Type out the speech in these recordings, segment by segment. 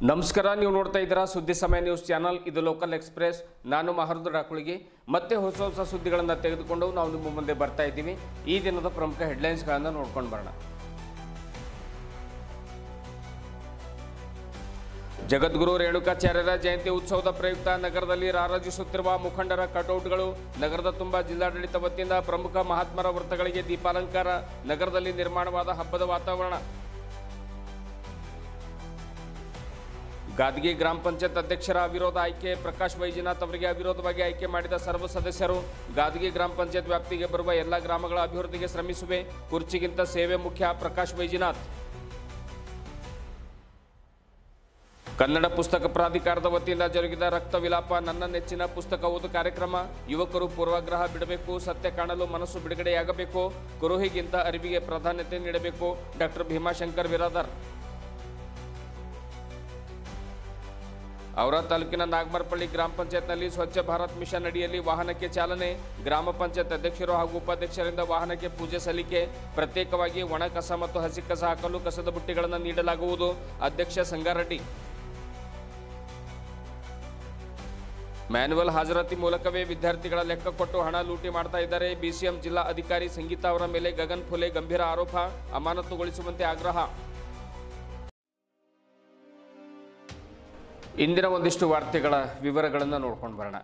ನಮಸ್ಕಾರ, ನೀವು ನೋಡ್ತಾ ಇದ್ದೀರಾ ಸುದ್ದಿ ಸಮಯ ನ್ಯೂಸ್ ಚಾನಲ್. ಇದು ಲೋಕಲ್ ಎಕ್ಸ್ಪ್ರೆಸ್. ನಾನು ಮಹರ್ದು ಡಾಕುಳಿಗೆ ಮತ್ತೆ ಹೊಸ ಸುದ್ದಿಗಳನ್ನು ತೆಗೆದುಕೊಂಡು ನಾವು ನಿಮ್ಮ ಮುಂದೆ ಬರ್ತಾ ಇದ್ದೀವಿ. ಈ ದಿನದ ಪ್ರಮುಖ ಹೆಡ್ಲೈನ್ಸ್ಗಳನ್ನು ನೋಡ್ಕೊಂಡು ಬರೋಣ. ಜಗದ್ಗುರು ರೇಣುಕಾಚಾರ್ಯರ ಜಯಂತಿ ಉತ್ಸವದ ಪ್ರಯುಕ್ತ ನಗರದಲ್ಲಿ ರಾರಾಜಿಸುತ್ತಿರುವ ಮುಖಂಡರ ಕಟೌಟ್ಗಳು. ನಗರದ ತುಂಬ ಜಿಲ್ಲಾಡಳಿತ ವತಿಯಿಂದ ಪ್ರಮುಖ ಮಹಾತ್ಮರ ವೃತ್ತಗಳಿಗೆ ದೀಪಾಲಂಕಾರ. ನಗರದಲ್ಲಿ ನಿರ್ಮಾಣವಾದ ಹಬ್ಬದ ವಾತಾವರಣ. ಗಾದಗಿ ಗ್ರಾಮ ಪಂಚಾಯತ್ ಅಧ್ಯಕ್ಷರ ಅವಿರೋಧ ಆಯ್ಕೆ. ಪ್ರಕಾಶ್ ವೈಜನಾಥ್ ಅವರಿಗೆ ಅವಿರೋಧವಾಗಿ ಆಯ್ಕೆ ಮಾಡಿದ ಸರ್ವ ಸದಸ್ಯರು. ಗಾದಗಿ ಗ್ರಾಮ ಪಂಚಾಯತ್ ವ್ಯಾಪ್ತಿಗೆ ಬರುವ ಎಲ್ಲ ಗ್ರಾಮಗಳ ಅಭಿವೃದ್ಧಿಗೆ ಶ್ರಮಿಸುವೆ. ಕುರ್ಚಿಗಿಂತ ಸೇವೆ ಮುಖ್ಯ. ಪ್ರಕಾಶ್ ವೈಜನಾಥ್. ಕನ್ನಡ ಪುಸ್ತಕ ಪ್ರಾಧಿಕಾರದ ವತಿಯಿಂದ ಜರುಗಿದ ರಕ್ತ ವಿಲಾಪ, ನನ್ನ ನೆಚ್ಚಿನ ಪುಸ್ತಕ ಓದು ಕಾರ್ಯಕ್ರಮ. ಯುವಕರು ಪೂರ್ವಾಗ್ರಹ ಬಿಡಬೇಕು, ಸತ್ಯ ಕಾಣಲು ಮನಸ್ಸು ಬಿಡುಗಡೆಯಾಗಬೇಕು, ಕುರುಹಿಗಿಂತ ಅರಿವಿಗೆ ಪ್ರಾಧಾನ್ಯತೆ ನೀಡಬೇಕು. ಡಾಕ್ಟರ್ ಭೀಮಾಶಂಕರ್ ಬಿರಾದರ್. ಔರಾ ತಾಲೂಕಿನ ನಾಗಮರಪಳ್ಳಿ ಗ್ರಾಮ ಪಂಚಾಯತ್ನಲ್ಲಿ ಸ್ವಚ್ಛ ಭಾರತ್ ಮಿಷನ್ ಅಡಿಯಲ್ಲಿ ವಾಹನಕ್ಕೆ ಚಾಲನೆ. ಗ್ರಾಮ ಪಂಚಾಯತ್ ಅಧ್ಯಕ್ಷರು ಹಾಗೂ ಉಪಾಧ್ಯಕ್ಷರಿಂದ ವಾಹನಕ್ಕೆ ಪೂಜೆ ಸಲ್ಲಿಕೆ. ಪ್ರತ್ಯೇಕವಾಗಿ ಒಣ ಕಸ ಮತ್ತು ಹಸಿ ಕಸ ಹಾಕಲು ಕಸದ ಬುಟ್ಟಿಗಳನ್ನು ನೀಡಲಾಗುವುದು. ಅಧ್ಯಕ್ಷ ಸಂಗಾರೆಡ್ಡಿ. ಮ್ಯಾನ್ಯುವಲ್ ಹಾಜರಾತಿ ಮೂಲಕವೇ ವಿದ್ಯಾರ್ಥಿಗಳ ಲೆಕ್ಕ ಕೊಟ್ಟು ಹಣ ಲೂಟಿ ಮಾಡ್ತಾ ಇದ್ದಾರೆ. ಬಿಸಿಎಂ ಜಿಲ್ಲಾ ಅಧಿಕಾರಿ ಸಂಗೀತಾ ಅವರ ಮೇಲೆ ಗಗನ್ ಫುಲೆ ಗಂಭೀರ ಆರೋಪ. ಅಮಾನತುಗೊಳಿಸುವಂತೆ ಆಗ್ರಹ. ಇಂದಿನ ಒಂದಿಷ್ಟು ವಾರ್ತೆಗಳ ವಿವರಗಳನ್ನು ನೋಡ್ಕೊಂಡು ಬರೋಣ.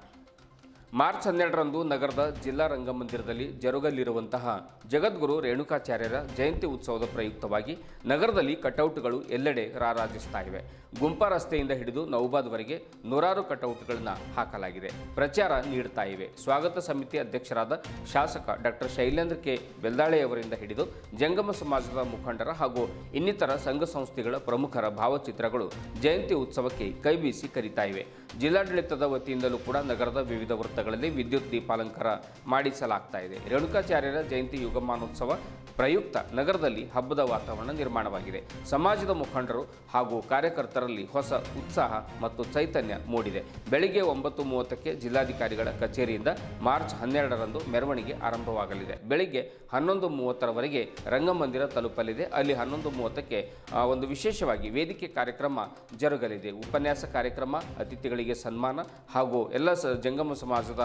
ಮಾರ್ಚ್ 12ರಂದು ನಗರದ ಜಿಲ್ಲಾ ರಂಗಮಂದಿರದಲ್ಲಿ ಜರುಗಲಿರುವಂತಹ ಜಗದ್ಗುರು ರೇಣುಕಾಚಾರ್ಯರ ಜಯಂತಿ ಉತ್ಸವದ ಪ್ರಯುಕ್ತವಾಗಿ ನಗರದಲ್ಲಿ ಕಟೌಟ್ಗಳು ಎಲ್ಲೆಡೆ ರಾರಾಜಿಸ್ತಾ ಇವೆ. ಗುಂಪಾ ರಸ್ತೆಯಿಂದ ಹಿಡಿದು ನೌಬಾದ್ವರೆಗೆ ನೂರಾರು ಕಟೌಟ್ಗಳನ್ನು ಹಾಕಲಾಗಿದೆ, ಪ್ರಚಾರ ನೀಡ್ತಾ ಇವೆ. ಸ್ವಾಗತ ಸಮಿತಿ ಅಧ್ಯಕ್ಷರಾದ ಶಾಸಕ ಡಾಕ್ಟರ್ ಶೈಲೇಂದ್ರ ಕೆ ಬೆಲ್ದಾಳೆಯವರಿಂದ ಹಿಡಿದು ಜಂಗಮ ಸಮಾಜದ ಮುಖಂಡರ ಹಾಗೂ ಇನ್ನಿತರ ಸಂಘ ಸಂಸ್ಥೆಗಳ ಪ್ರಮುಖರ ಭಾವಚಿತ್ರಗಳು ಜಯಂತಿ ಉತ್ಸವಕ್ಕೆ ಕೈಬೀಸಿ ಕರೀತಾ ಇವೆ. ಜಿಲ್ಲಾಡಳಿತದ ವತಿಯಿಂದಲೂ ಕೂಡ ನಗರದ ವಿವಿಧ ವೃತ್ತಗಳಲ್ಲಿ ವಿದ್ಯುತ್ ದೀಪಾಲಂಕಾರ ಮಾಡಿಸಲಾಗ್ತಾ ಇದೆ. ರೇಣುಕಾಚಾರ್ಯರ ಜಯಂತಿ ಯುಗಮಾನೋತ್ಸವ ಪ್ರಯುಕ್ತ ನಗರದಲ್ಲಿ ಹಬ್ಬದ ವಾತಾವರಣ ನಿರ್ಮಾಣವಾಗಿದೆ. ಸಮಾಜದ ಮುಖಂಡರು ಹಾಗೂ ಕಾರ್ಯಕರ್ತರಲ್ಲಿ ಹೊಸ ಉತ್ಸಾಹ ಮತ್ತು ಚೈತನ್ಯ ಮೂಡಿದೆ. ಬೆಳಿಗ್ಗೆ 9:30ಕ್ಕೆ ಜಿಲ್ಲಾಧಿಕಾರಿಗಳ ಕಚೇರಿಯಿಂದ ಮಾರ್ಚ್ 12ರಂದು ಮೆರವಣಿಗೆ ಆರಂಭವಾಗಲಿದೆ. ಬೆಳಿಗ್ಗೆ 11:30ರವರೆಗೆ ರಂಗಮಂದಿರ ತಲುಪಲಿದೆ. ಅಲ್ಲಿ 11:30ಕ್ಕೆ ಒಂದು ವಿಶೇಷವಾಗಿ ವೇದಿಕೆ ಕಾರ್ಯಕ್ರಮ ಜರುಗಲಿದೆ. ಉಪನ್ಯಾಸ ಕಾರ್ಯಕ್ರಮ, ಅತಿಥಿಗಳಿಗೆ ಸನ್ಮಾನ ಹಾಗೂ ಎಲ್ಲ ಜಂಗಮ ಸಮಾಜದ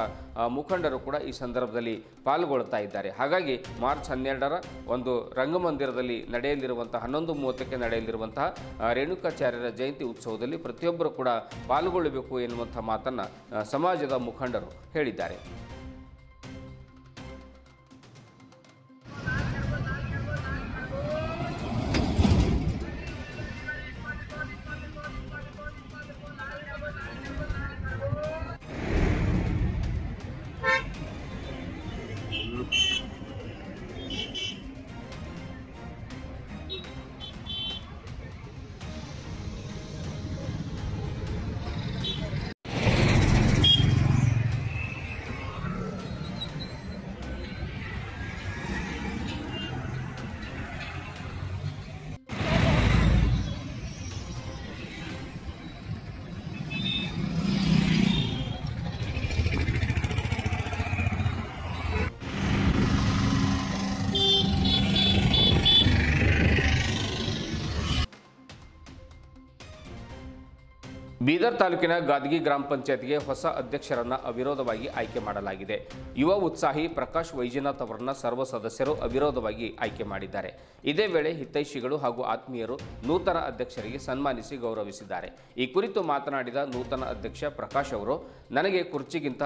ಮುಖಂಡರು ಕೂಡ ಈ ಸಂದರ್ಭದಲ್ಲಿ ಪಾಲ್ಗೊಳ್ತಾ ಇದ್ದಾರೆ. ಹಾಗಾಗಿ ಮಾರ್ಚ್ 12ರ ಒಂದು ರಂಗಮಂದಿರದಲ್ಲಿ ನಡೆಯಲಿರುವಂತಹ 11:30ಕ್ಕೆ ನಡೆಯಲಿರುವಂತಹ ರೇಣುಕಾಚಾರ್ಯರ ಜಯಂತಿ ಉತ್ಸವದಲ್ಲಿ ಪ್ರತಿಯೊಬ್ಬರು ಕೂಡ ಪಾಲ್ಗೊಳ್ಳಬೇಕು ಎನ್ನುವಂಥ ಮಾತನ್ನು ಸಮಾಜದ ಮುಖಂಡರು ಹೇಳಿದ್ದಾರೆ. ಬೀದರ್ ತಾಲೂಕಿನ ಗಾದಗಿ ಗ್ರಾಮ ಪಂಚಾಯತ್ಗೆ ಹೊಸ ಅಧ್ಯಕ್ಷರನ್ನು ಅವಿರೋಧವಾಗಿ ಆಯ್ಕೆ ಮಾಡಲಾಗಿದೆ. ಯುವ ಉತ್ಸಾಹಿ ಪ್ರಕಾಶ್ ವೈಜನಾಥ್ ಅವರನ್ನು ಸರ್ವ ಸದಸ್ಯರು ಅವಿರೋಧವಾಗಿ ಆಯ್ಕೆ ಮಾಡಿದ್ದಾರೆ. ಇದೇ ವೇಳೆ ಹಿತೈಷಿಗಳು ಹಾಗೂ ಆತ್ಮೀಯರು ನೂತನ ಅಧ್ಯಕ್ಷರಿಗೆ ಸನ್ಮಾನಿಸಿ ಗೌರವಿಸಿದ್ದಾರೆ. ಈ ಕುರಿತು ಮಾತನಾಡಿದ ನೂತನ ಅಧ್ಯಕ್ಷ ಪ್ರಕಾಶ್ ಅವರು, ನನಗೆ ಕುರ್ಚಿಗಿಂತ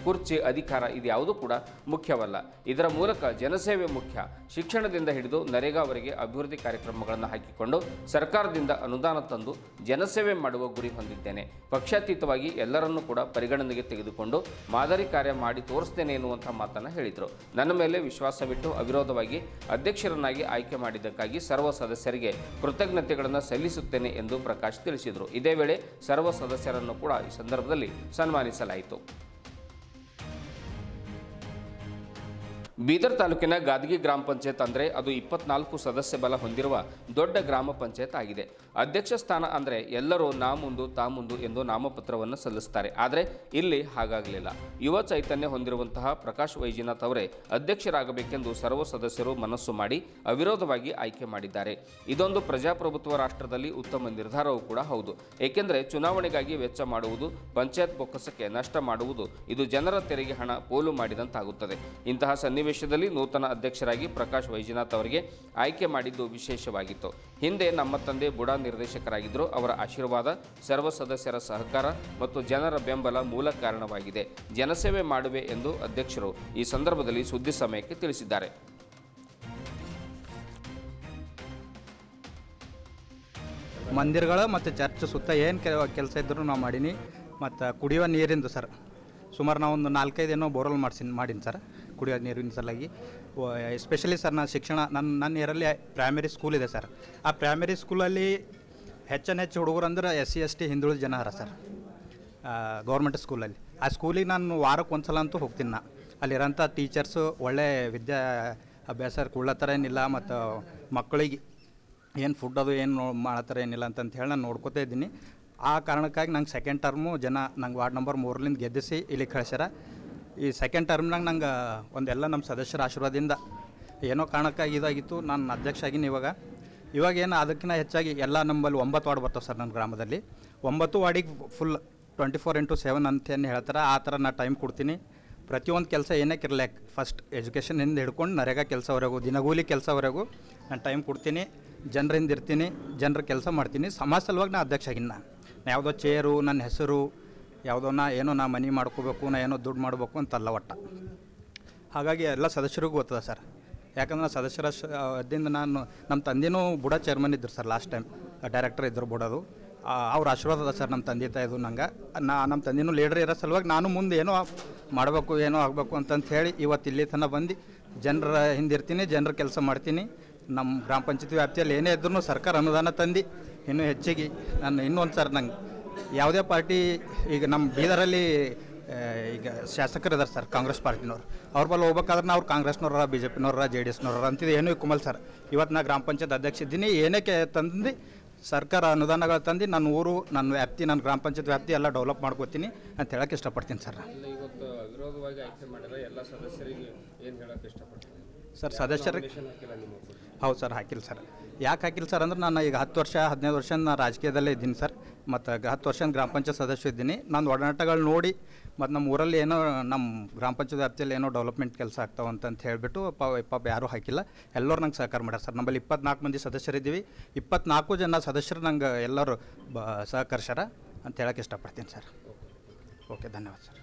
ಕುರ್ಚಿ ಅಧಿಕಾರ ಇದ್ಯಾವುದೂ ಕೂಡ ಮುಖ್ಯವಲ್ಲ. ಇದರ ಮೂಲಕ ಜನಸೇವೆ ಮುಖ್ಯ. ಶಿಕ್ಷಣದಿಂದ ಹಿಡಿದು ನರೇಗಾವರೆಗೆ ಅಭಿವೃದ್ಧಿ ಕಾರ್ಯಕ್ರಮಗಳನ್ನು ಹಾಕಿಕೊಂಡು ಸರ್ಕಾರದಿಂದ ಅನುದಾನ ತಂದು ಜನಸೇವೆ ಮಾಡುವ ಗುರಿ ಹೊಂದಿದ್ದೇನೆ. ಪಕ್ಷಾತೀತವಾಗಿ ಎಲ್ಲರನ್ನೂ ಕೂಡ ಪರಿಗಣನೆಗೆ ತೆಗೆದುಕೊಂಡು ಮಾದರಿ ಕಾರ್ಯ ಮಾಡಿ ತೋರಿಸ್ತೇನೆ ಎನ್ನುವಂಥ ಮಾತನ್ನು ಹೇಳಿದರು. ನನ್ನ ಮೇಲೆ ವಿಶ್ವಾಸವಿಟ್ಟು ಅವಿರೋಧವಾಗಿ ಅಧ್ಯಕ್ಷರನ್ನಾಗಿ ಆಯ್ಕೆ ಮಾಡಿದ್ದಕ್ಕಾಗಿ ಸರ್ವ ಸದಸ್ಯರಿಗೆ ಕೃತಜ್ಞತೆಗಳನ್ನು ಸಲ್ಲಿಸುತ್ತೇನೆ ಎಂದು ಪ್ರಕಾಶ್ ತಿಳಿಸಿದರು. ಇದೇ ವೇಳೆ ಸರ್ವ ಸದಸ್ಯರನ್ನು ಕೂಡ ಈ ಸಂದರ್ಭದಲ್ಲಿ ಸನ್ಮಾನಿಸಲಾಯಿತು. ಬೀದರ್ ತಾಲೂಕಿನ ಗಾದಗಿ ಗ್ರಾಮ ಪಂಚಾಯತ್ ಅಂದರೆ ಅದು 24 ಸದಸ್ಯ ಬಲ ಹೊಂದಿರುವ ದೊಡ್ಡ ಗ್ರಾಮ ಪಂಚಾಯತ್ ಆಗಿದೆ. ಅಧ್ಯಕ್ಷ ಸ್ಥಾನ ಅಂದರೆ ಎಲ್ಲರೂ ನಾ ಮುಂದು ತಾ ಮುಂದು ಎಂದು ನಾಮಪತ್ರವನ್ನು ಸಲ್ಲಿಸುತ್ತಾರೆ. ಆದರೆ ಇಲ್ಲಿ ಹಾಗಾಗಲಿಲ್ಲ. ಯುವ ಚೈತನ್ಯ ಹೊಂದಿರುವಂತಹ ಪ್ರಕಾಶ್ ವೈಜನಾಥ್ ಅವರೇ ಅಧ್ಯಕ್ಷರಾಗಬೇಕೆಂದು ಸರ್ವ ಸದಸ್ಯರು ಮನಸ್ಸು ಮಾಡಿ ಅವಿರೋಧವಾಗಿ ಆಯ್ಕೆ ಮಾಡಿದ್ದಾರೆ. ಇದೊಂದು ಪ್ರಜಾಪ್ರಭುತ್ವ ರಾಷ್ಟ್ರದಲ್ಲಿ ಉತ್ತಮ ನಿರ್ಧಾರವೂ ಕೂಡ ಹೌದು. ಏಕೆಂದರೆ ಚುನಾವಣೆಗಾಗಿ ವೆಚ್ಚ ಮಾಡುವುದು, ಪಂಚಾಯತ್ ಬೊಕ್ಕಸಕ್ಕೆ ನಷ್ಟ ಮಾಡುವುದು, ಇದು ಜನರ ತೆರಿಗೆ ಹಣ ಪೋಲು ಮಾಡಿದಂತಾಗುತ್ತದೆ. ಇಂತಹ ಸನ್ನಿವೇಶದಲ್ಲಿ ನೂತನ ಅಧ್ಯಕ್ಷರಾಗಿ ಪ್ರಕಾಶ್ ವೈಜನಾಥ್ ಅವರಿಗೆ ಆಯ್ಕೆ ಮಾಡಿದ್ದು ವಿಶೇಷವಾಗಿತ್ತು. ಹಿಂದೆ ನಮ್ಮ ತಂದೆ ಬುಡಾ ನಿರ್ದೇಶಕರಾಗಿದ್ದರು. ಅವರ ಆಶೀರ್ವಾದ, ಸರ್ವ ಸದಸ್ಯರ ಸಹಕಾರ ಮತ್ತು ಜನರ ಬೆಂಬಲ ಮೂಲ ಕಾರಣವಾಗಿದೆ. ಜನಸೇವೆ ಮಾಡುವೆ ಎಂದು ಅಧ್ಯಕ್ಷರು ಈ ಸಂದರ್ಭದಲ್ಲಿ ಸುದ್ದಿ ಸಮಯಕ್ಕೆ ತಿಳಿಸಿದ್ದಾರೆ. ಮಂದಿರಗಳು ಮತ್ತು ಚರ್ಚ್ ಸುತ್ತ ಏನು ಕೆಲಸ ಇದ್ದರೂ ನಾವು ಮಾಡೀನಿ. ಮತ್ತು ಕುಡಿಯುವ ನೀರಿಂದು ಸರ್ ಸುಮಾರು ನಾವು ಒಂದು 4-5 ಏನೋ ಬೋರ್ವೆಲ್ ಮಾಡೀನಿ ಸರ್ ಕುಡಿಯೋ ನೀರಿನ ಸಲುವಾಗಿ. ಎಸ್ಪೆಷಲಿ ಸರ್ ನಾನು ಶಿಕ್ಷಣ ನನ್ನ ಏರಲ್ಲಿ ಪ್ರೈಮರಿ ಸ್ಕೂಲ್ ಇದೆ ಸರ್. ಆ ಪ್ರೈಮರಿ ಸ್ಕೂಲಲ್ಲಿ ಹೆಚ್ಚು ಹುಡುಗರು ಅಂದ್ರೆ SC ST ಹಿಂದುಳಿದ ಜನ ಅರ ಸರ್ ಗೌರ್ಮೆಂಟ್ ಸ್ಕೂಲಲ್ಲಿ. ಆ ಸ್ಕೂಲಿಗೆ ನಾನು ವಾರಕ್ಕೆ ಒಂದು ಸಲ ಅಂತೂ ಹೋಗ್ತೀನಿ. ಅಲ್ಲಿರೋಂಥ ಟೀಚರ್ಸು ಒಳ್ಳೆ ವಿದ್ಯಾ ಅಭ್ಯಾಸ ಕೊಡ್ಲತ್ತಾರ ಏನಿಲ್ಲ, ಮತ್ತು ಮಕ್ಕಳಿಗೆ ಏನು ಫುಡ್ ಅದು ಏನು ಮಾಡತ್ತಾರೆ ಏನಿಲ್ಲ ಅಂತಂತ ಹೇಳಿ ನಾನು ನೋಡ್ಕೋತಾ ಇದ್ದೀನಿ. ಆ ಕಾರಣಕ್ಕಾಗಿ ನಂಗೆ ಸೆಕೆಂಡ್ ಟರ್ಮು ಜನ ನಂಗೆ ವಾರ್ಡ್ ನಂಬರ್ 3ಲಿಂದ ಗೆದ್ದಿಸಿ ಇಲ್ಲಿ ಕಳಿಸ್ಯಾರ. ಈ ಸೆಕೆಂಡ್ ಟರ್ಮ್ನಾಗ ನಂಗೆ ಒಂದೆಲ್ಲ ನಮ್ಮ ಸದಸ್ಯರ ಆಶೀರ್ವಾದದಿಂದ ಏನೋ ಕಾರಣಕ್ಕಾಗಿ ಇದಾಗಿತ್ತು. ನಾನು ಅಧ್ಯಕ್ಷ ಆಗೀನಿ. ಇವಾಗೇನು ಅದಕ್ಕಿಂತ ಹೆಚ್ಚಾಗಿ ಎಲ್ಲ ನಮ್ಮಲ್ಲಿ 9 ವಾರ್ಡ್ ಬರ್ತಾವೆ ಸರ್ ನನ್ನ ಗ್ರಾಮದಲ್ಲಿ. 9 ವಾರ್ಡಿಗೆ ಫುಲ್ 24/7 ಅಂತೇನು ಹೇಳ್ತಾರೆ, ಆ ಥರ ನಾನು ಟೈಮ್ ಕೊಡ್ತೀನಿ. ಪ್ರತಿಯೊಂದು ಕೆಲಸ ಏನಕ್ಕೆ ಇರಲಿಕ್ಕೆ ಫಸ್ಟ್ ಎಜುಕೇಷನಿಂದ ಹಿಡ್ಕೊಂಡು ನರೇಗಾ ಕೆಲಸವರೆಗೂ, ದಿನಗೂಲಿ ಕೆಲಸವರೆಗೂ ನಾನು ಟೈಮ್ ಕೊಡ್ತೀನಿ. ಜನರಿಂದ ಇರ್ತೀನಿ, ಜನರ ಕೆಲಸ ಮಾಡ್ತೀನಿ. ಸಮಾಜ ಸಲುವಾಗಿ ನಾನು ಅಧ್ಯಕ್ಷ ಆಗಿನ. ನಾ ಯಾವುದೋ ಚೇರು, ನನ್ನ ಹೆಸರು ಯಾವುದೋ ಏನೋ ನಾ ಮನೆ ಮಾಡ್ಕೋಬೇಕು, ನಾ ಏನೋ ದುಡ್ಡು ಮಾಡಬೇಕು ಅಂತಲ್ಲ ಒಟ್ಟ. ಹಾಗಾಗಿ ಎಲ್ಲ ಸದಸ್ಯರಿಗೂ ಗೊತ್ತದ ಸರ್. ಯಾಕಂದ್ರೆ ಸದಸ್ಯರ ಅದಿಂದ ನಾನು ನಮ್ಮ ತಂದೆನೂ ಬುಡ ಚೇರ್ಮನ್ ಇದ್ದರು ಸರ್. ಲಾಸ್ಟ್ ಟೈಮ್ ಡೈರೆಕ್ಟರ್ ಇದ್ದರು ಬುಡದು. ಅವ್ರ ಆಶೀರ್ವಾದ ಅದ ಸರ್ ನಮ್ಮ ತಂದೆ ತಾಯಿದು. ನಂಗೆ ನಮ್ಮ ತಂದೆನೂ ಲೀಡರ್ ಇರೋ ಸಲುವಾಗಿ ನಾನು ಮುಂದೆ ಏನೋ ಮಾಡಬೇಕು, ಏನೋ ಆಗಬೇಕು ಅಂತಂತ ಹೇಳಿ ಇವತ್ತು ಇಲ್ಲಿ ತನಕ ಬಂದು ಜನರ ಹಿಂದಿರ್ತೀನಿ, ಜನರ ಕೆಲಸ ಮಾಡ್ತೀನಿ. ನಮ್ಮ ಗ್ರಾಮ ಪಂಚಾಯತಿ ವ್ಯಾಪ್ತಿಯಲ್ಲಿ ಏನೇ ಇದ್ರೂ ಸರ್ಕಾರ ಅನುದಾನ ತಂದು ಇನ್ನೂ ಹೆಚ್ಚಿಗೆ ನಾನು ಇನ್ನೊಂದು ಸರ್ ನಂಗೆ ಯಾವುದೇ ಪಾರ್ಟಿ ಈಗ ನಮ್ಮ ಬೀದರಲ್ಲಿ ಈಗ ಶಾಸಕರು ಇದ್ದಾರೆ ಸರ್ ಕಾಂಗ್ರೆಸ್ ಪಾರ್ಟಿನವ್ರು. ಅವ್ರ ಬಲ್ಲ ಹೋಗ್ಬೇಕಾದ್ರೆ ಅವ್ರು ಕಾಂಗ್ರೆಸ್ನವ್ರ, BJPನವ್ರ, JDSನವ್ರ ಅಂತಿದ್ದು ಏನೂ ಕುಮಲ್ ಸರ್. ಇವತ್ತು ನಾ ಗ್ರಾಮ ಪಂಚಾಯತ್ ಅಧ್ಯಕ್ಷ ಇದ್ದೀನಿ. ಏನಕ್ಕೆ ತಂದು ಸರ್ಕಾರ ಅನುದಾನಗಳು ತಂದು ನನ್ನ ಊರು, ನನ್ನ ವ್ಯಾಪ್ತಿ, ನನ್ನ ಗ್ರಾಮ ಪಂಚಾಯತ್ ವ್ಯಾಪ್ತಿ ಎಲ್ಲ ಡೆವಲಪ್ ಮಾಡ್ಕೋತೀನಿ ಅಂತ ಹೇಳಕ್ಕೆ ಇಷ್ಟಪಡ್ತೀನಿ ಸರ್. ಇವತ್ತು ವಿರೋಧವಾಗಿ ಆಯ್ಕೆ ಮಾಡಿದ್ರೆ ಎಲ್ಲ ಸದಸ್ಯರಿಗೆ ಏನು ಹೇಳಕ್ಕೆ ಇಷ್ಟಪಡ್ತೀನಿ ಸರ್? ಸದಸ್ಯರಿಗೆ ಹೌದು ಸರ್, ಹಾಕಿಲ್ಲ ಸರ್. ಯಾಕೆ ಹಾಕಿಲ್ಲ ಸರ್ ಅಂದ್ರೆ ನಾನು ಈಗ 10 ವರ್ಷ 15 ವರ್ಷ ನಾನು ರಾಜಕೀಯದಲ್ಲೇ ಇದ್ದೀನಿ ಸರ್. ಮತ್ತು 10 ವರ್ಷ ಗ್ರಾಮ ಪಂಚಾಯತ್ ಸದಸ್ಯ ಇದ್ದೀನಿ. ನಾನು ಒಡನಾಟಗಳು ನೋಡಿ ಮತ್ತು ನಮ್ಮ ಊರಲ್ಲಿ ಏನೋ ನಮ್ಮ ಗ್ರಾಮ ಪಂಚಾಯತ್ ವ್ಯಾಪ್ತಿಯಲ್ಲಿ ಏನೋ ಡೆವಲಪ್ಮೆಂಟ್ ಕೆಲಸ ಆಗ್ತಾವೆ ಅಂತಂತ ಹೇಳಿಬಿಟ್ಟು ಪಾಪ ಯಾರೂ ಹಾಕಿಲ್ಲ. ಎಲ್ಲರೂ ನಂಗೆ ಸಹಕಾರ ಮಾಡ್ಯಾರ ಸರ್. ನಮ್ಮಲ್ಲಿ 24 ಮಂದಿ ಸದಸ್ಯರಿದ್ದೀವಿ. 24 ಜನ ಸದಸ್ಯರು ನಂಗೆ ಎಲ್ಲರೂ ಸಹಕರಿಸ್ಯಾರ ಅಂತ ಹೇಳಕ್ಕೆ ಇಷ್ಟಪಡ್ತೀನಿ ಸರ್. ಓಕೆ, ಧನ್ಯವಾದ ಸರ್.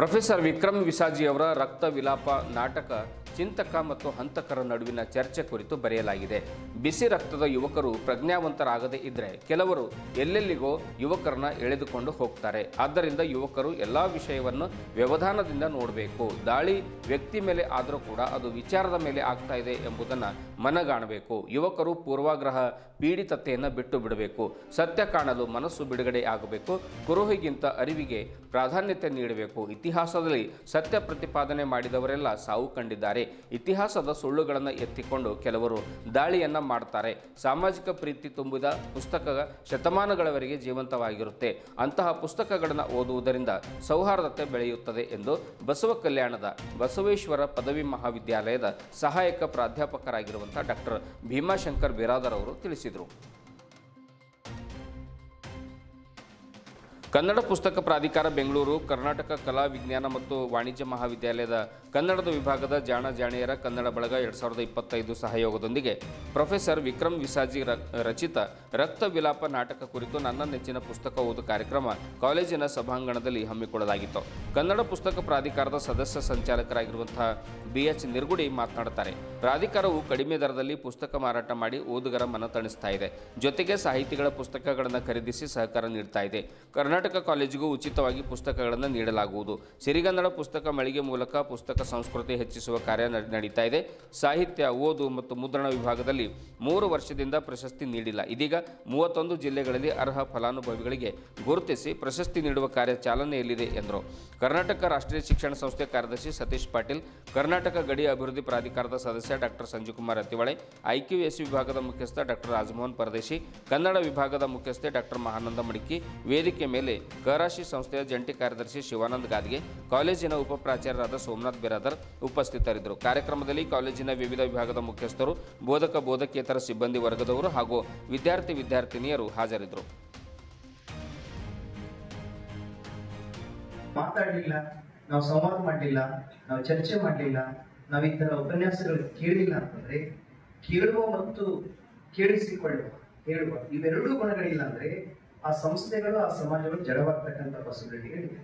ಪ್ರೊಫೆಸರ್ ವಿಕ್ರಮ್ ವಿಸಾಜಿ ಅವರ ರಕ್ತ ವಿಲಾಪ ನಾಟಕ ಚಿಂತಕ ಮತ್ತು ಹಂತಕರ ನಡುವಿನ ಚರ್ಚೆ ಕುರಿತು ಬರೆಯಲಾಗಿದೆ. ಬಿಸಿ ರಕ್ತದ ಯುವಕರು ಪ್ರಜ್ಞಾವಂತರಾಗದೇ ಇದ್ದರೆ ಕೆಲವರು ಎಲ್ಲೆಲ್ಲಿಗೋ ಯುವಕರನ್ನ ಎಳೆದುಕೊಂಡು ಹೋಗ್ತಾರೆ. ಆದ್ದರಿಂದ ಯುವಕರು ಎಲ್ಲ ವಿಷಯವನ್ನು ವ್ಯವಧಾನದಿಂದ ನೋಡಬೇಕು. ದಾಳಿ ವ್ಯಕ್ತಿ ಮೇಲೆ ಆದರೂ ಕೂಡ ಅದು ವಿಚಾರದ ಮೇಲೆ ಆಗ್ತಾ ಇದೆ ಎಂಬುದನ್ನು ಮನಗಾಣಬೇಕು. ಯುವಕರು ಪೂರ್ವಾಗ್ರಹ ಪೀಡಿತತೆಯನ್ನು ಬಿಟ್ಟು ಬಿಡಬೇಕು. ಸತ್ಯ ಕಾಣಲು ಮನಸ್ಸು ಬಿಡುಗಡೆ ಆಗಬೇಕು. ಕುರುಹಿಗಿಂತ ಅರಿವಿಗೆ ಪ್ರಾಧಾನ್ಯತೆ ನೀಡಬೇಕು. ಇತಿಹಾಸದಲ್ಲಿ ಸತ್ಯ ಪ್ರತಿಪಾದನೆ ಮಾಡಿದವರೆಲ್ಲ ಸಾವು ಕಂಡಿದ್ದಾರೆ. ಇತಿಹಾಸದ ಸುಳ್ಳುಗಳನ್ನು ಎತ್ತಿಕೊಂಡು ಕೆಲವರು ದಾಳಿಯನ್ನ ಮಾಡ್ತಾರೆ. ಸಾಮಾಜಿಕ ಪ್ರೀತಿ ತುಂಬಿದ ಪುಸ್ತಕ ಶತಮಾನಗಳವರೆಗೆ ಜೀವಂತವಾಗಿರುತ್ತೆ. ಅಂತಹ ಪುಸ್ತಕಗಳನ್ನು ಓದುವುದರಿಂದ ಸೌಹಾರ್ದತೆ ಬೆಳೆಯುತ್ತದೆ ಎಂದು ಬಸವ ಕಲ್ಯಾಣದ ಬಸವೇಶ್ವರ ಪದವಿ ಮಹಾವಿದ್ಯಾಲಯದ ಸಹಾಯಕ ಪ್ರಾಧ್ಯಾಪಕರಾಗಿರುವಂತಹ ಡಾಕ್ಟರ್ ಭೀಮಾಶಂಕರ್ ಬಿರಾದರ್ ಅವರು ತಿಳಿಸಿದರು. ಕನ್ನಡ ಪುಸ್ತಕ ಪ್ರಾಧಿಕಾರ ಬೆಂಗಳೂರು, ಕರ್ನಾಟಕ ಕಲಾ ವಿಜ್ಞಾನ ಮತ್ತು ವಾಣಿಜ್ಯ ಮಹಾವಿದ್ಯಾಲಯದ ಕನ್ನಡದ ವಿಭಾಗದ ಜಾಣ ಜಾಣಿಯರ ಕನ್ನಡ ಬಳಗ 2025 ಸಹಯೋಗದೊಂದಿಗೆ ಪ್ರೊಫೆಸರ್ ವಿಕ್ರಮ್ ವಿಸಾಜಿ ರಚಿತ ರಕ್ತ ವಿಲಾಪ ನಾಟಕ ಕುರಿತು ನನ್ನ ನೆಚ್ಚಿನ ಪುಸ್ತಕ ಓದು ಕಾರ್ಯಕ್ರಮ ಕಾಲೇಜಿನ ಸಭಾಂಗಣದಲ್ಲಿ ಹಮ್ಮಿಕೊಳ್ಳಲಾಗಿತ್ತು. ಕನ್ನಡ ಪುಸ್ತಕ ಪ್ರಾಧಿಕಾರದ ಸದಸ್ಯ ಸಂಚಾಲಕರಾಗಿರುವಂತಹ BH ನಿರ್ಗುಡಿ ಮಾತನಾಡುತ್ತಾರೆ. ಪ್ರಾಧಿಕಾರವು ಕಡಿಮೆ ದರದಲ್ಲಿ ಪುಸ್ತಕ ಮಾರಾಟ ಮಾಡಿ ಓದುಗರ ಮನ ತಣಿಸ್ತಾ ಇದೆ. ಜೊತೆಗೆ ಸಾಹಿತಿಗಳ ಪುಸ್ತಕಗಳನ್ನು ಖರೀದಿಸಿ ಸಹಕಾರ ನೀಡ್ತಾ ಇದೆ. ಕರ್ನಾಟಕ ಕರ್ನಾಟಕ ಕಾಲೇಜಿಗೂ ಉಚಿತವಾಗಿ ಪುಸ್ತಕಗಳನ್ನು ನೀಡಲಾಗುವುದು. ಸಿರಿಗನ್ನಡ ಪುಸ್ತಕ ಮಳಿಗೆ ಮೂಲಕ ಪುಸ್ತಕ ಸಂಸ್ಕೃತಿ ಹೆಚ್ಚಿಸುವ ಕಾರ್ಯ ನಡೀತಾ ಇದೆ. ಸಾಹಿತ್ಯ, ಓದು ಮತ್ತು ಮುದ್ರಣ ವಿಭಾಗದಲ್ಲಿ 3 ವರ್ಷದಿಂದ ಪ್ರಶಸ್ತಿ ನೀಡಿಲ್ಲ. ಇದೀಗ 31 ಜಿಲ್ಲೆಗಳಲ್ಲಿ ಅರ್ಹ ಫಲಾನುಭವಿಗಳಿಗೆ ಗುರುತಿಸಿ ಪ್ರಶಸ್ತಿ ನೀಡುವ ಕಾರ್ಯ ಚಾಲನೆಯಲ್ಲಿದೆ ಎಂದರು. ಕರ್ನಾಟಕ ರಾಷ್ಟ್ರೀಯ ಶಿಕ್ಷಣ ಸಂಸ್ಥೆ ಕಾರ್ಯದರ್ಶಿ ಸತೀಶ್ ಪಾಟೀಲ್, ಕರ್ನಾಟಕ ಗಡಿ ಅಭಿವೃದ್ಧಿ ಪ್ರಾಧಿಕಾರದ ಸದಸ್ಯ ಡಾಕ್ಟರ್ ಸಂಜುಕುಮಾರ್ ಅತ್ತಿವಳೆ, ಐಕ್ಯೂಎಸ್ ವಿಭಾಗದ ಮುಖ್ಯಸ್ಥ ಡಾಕ್ಟರ್ ರಾಜಮೋಹನ್ ಪರದೇಶಿ, ಕನ್ನಡ ವಿಭಾಗದ ಮುಖ್ಯಸ್ಥೆ ಡಾಕ್ಟರ್ ಮಹಾನಂದ ಮಡಿಕಿ, ವೇದಿಕೆ ಮೇಲೆ ಕರಾಶಿ ಸಂಸ್ಥೆಯ ಜಂಟಿ ಕಾರ್ಯದರ್ಶಿ ಶಿವಾನಂದ್ ಗಾದ್ಗೆ, ಕಾಲೇಜಿನ ಉಪಪ್ರಾಚಾರ್ಯರಾದ ಸೋಮನಾಥ್ ಬಿರಾದರ್ ಉಪಸ್ಥಿತರಿದ್ದರು. ಕಾರ್ಯಕ್ರಮದಲ್ಲಿ ಕಾಲೇಜಿನ ವಿವಿಧ ವಿಭಾಗದ ಮುಖ್ಯಸ್ಥರು, ಬೋಧಕೇತರ ಸಿಬ್ಬಂದಿ ವರ್ಗದವರು ಹಾಗೂ ವಿದ್ಯಾರ್ಥಿನಿಯರು ಹಾಜರಿದ್ದರು. ಮಾತಾಡಲಿಲ್ಲ, ನಾವು ಸಂವಾದ ಮಾಡಲಿಲ್ಲ, ನಾವು ಚರ್ಚೆ ಮಾಡಲಿಲ್ಲ, ನಾವು ಈ ತರ ಉಪನ್ಯಾಸಗಳು ಕೇಳಿಲ್ಲ ಅಂತಂದ್ರೆ, ಕೇಳುವ ಮತ್ತು ಕೇಳಿಸಿಕೊಳ್ಳುವ, ಹೇಳುವ ಇವೆರಡೂ ಗುಣಗಳಿಲ್ಲ ಅಂದ್ರೆ ಆ ಸಂಸ್ಥೆಗಳು, ಆ ಸಮಾಜಗಳು ಜಡವಾಗ್ತಕ್ಕಂಥ ಪಾಸಿಬಿಲಿಟಿಗಳಿವೆ.